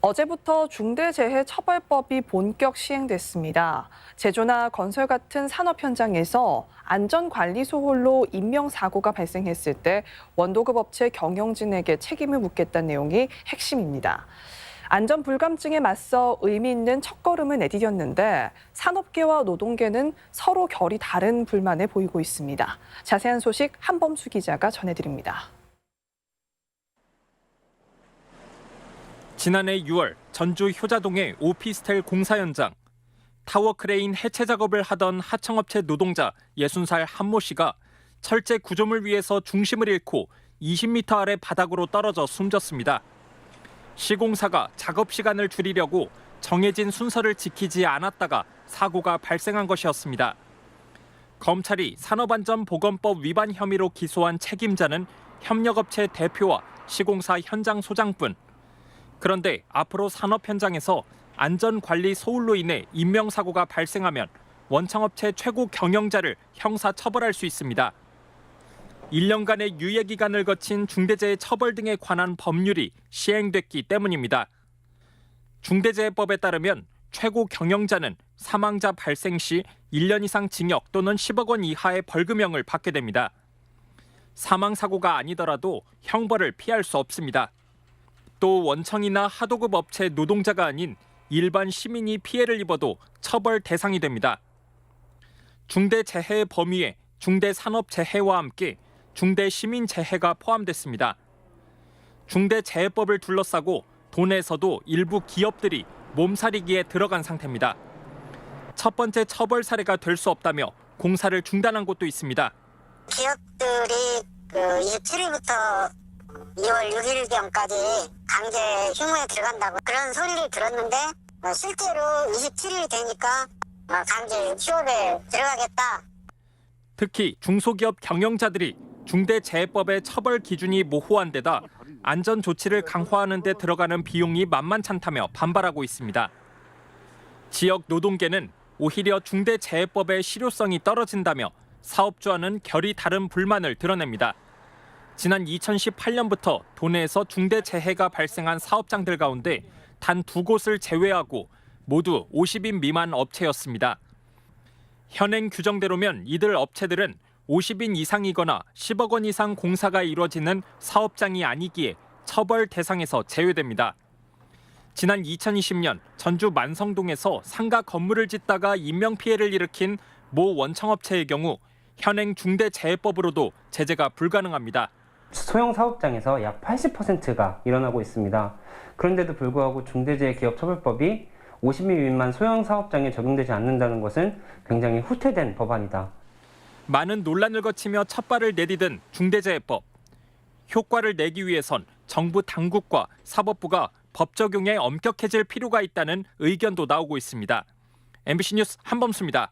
어제부터 중대재해처벌법이 본격 시행됐습니다. 제조나 건설 같은 산업 현장에서 안전관리 소홀로 인명사고가 발생했을 때 원도급 업체 경영진에게 책임을 묻겠다는 내용이 핵심입니다. 안전불감증에 맞서 의미 있는 첫걸음을 내디뎠는데 산업계와 노동계는 서로 결이 다른 불만을 보이고 있습니다. 자세한 소식 한범수 기자가 전해드립니다. 지난해 6월 전주 효자동의 오피스텔 공사 현장. 타워 크레인 해체 작업을 하던 하청업체 노동자 60살 한모 씨가 철제 구조물 위에서 중심을 잃고 20m 아래 바닥으로 떨어져 숨졌습니다. 시공사가 작업 시간을 줄이려고 정해진 순서를 지키지 않았다가 사고가 발생한 것이었습니다. 검찰이 산업안전보건법 위반 혐의로 기소한 책임자는 협력업체 대표와 시공사 현장 소장뿐. 그런데 앞으로 산업 현장에서 안전관리 소홀로 인해 인명사고가 발생하면 원청업체 최고 경영자를 형사 처벌할 수 있습니다. 1년간의 유예기간을 거친 중대재해처벌 등에 관한 법률이 시행됐기 때문입니다. 중대재해법에 따르면 최고 경영자는 사망자 발생 시 1년 이상 징역 또는 10억 원 이하의 벌금형을 받게 됩니다. 사망사고가 아니더라도 형벌을 피할 수 없습니다. 또 원청이나 하도급 업체 노동자가 아닌 일반 시민이 피해를 입어도 처벌 대상이 됩니다. 중대재해 범위에 중대산업재해와 함께 중대시민재해가 포함됐습니다. 중대재해법을 둘러싸고 도내에서도 일부 기업들이 몸살이기에 들어간 상태입니다. 첫 번째 처벌 사례가 될 수 없다며 공사를 중단한 곳도 있습니다. 기업들이 27일부터 2월 6일경까지 강제 휴무에 들어간다고 그런 소리를 들었는데 실제로 27일이 되니까 강제 휴업에 들어가겠다. 특히 중소기업 경영자들이 중대재해법의 처벌 기준이 모호한 데다 안전 조치를 강화하는 데 들어가는 비용이 만만찮다며 반발하고 있습니다. 지역 노동계는 오히려 중대재해법의 실효성이 떨어진다며 사업주와는 결이 다른 불만을 드러냅니다. 지난 2018년부터 도내에서 중대재해가 발생한 사업장들 가운데 단 2곳을 제외하고 모두 50인 미만 업체였습니다. 현행 규정대로면 이들 업체들은 50인 이상이거나 10억 원 이상 공사가 이루어지는 사업장이 아니기에 처벌 대상에서 제외됩니다. 지난 2020년 전주 만성동에서 상가 건물을 짓다가 인명피해를 일으킨 모 원청업체의 경우 현행 중대재해법으로도 제재가 불가능합니다. 소형 사업장에서 약 80%가 일어나고 있습니다. 그런데도 불구하고 중대재해기업처벌법이 50인 미만 소형 사업장에 적용되지 않는다는 것은 굉장히 후퇴된 법안이다. 많은 논란을 거치며 첫발을 내디딘 중대재해법. 효과를 내기 위해선 정부 당국과 사법부가 법 적용에 엄격해질 필요가 있다는 의견도 나오고 있습니다. MBC 뉴스 한범수입니다.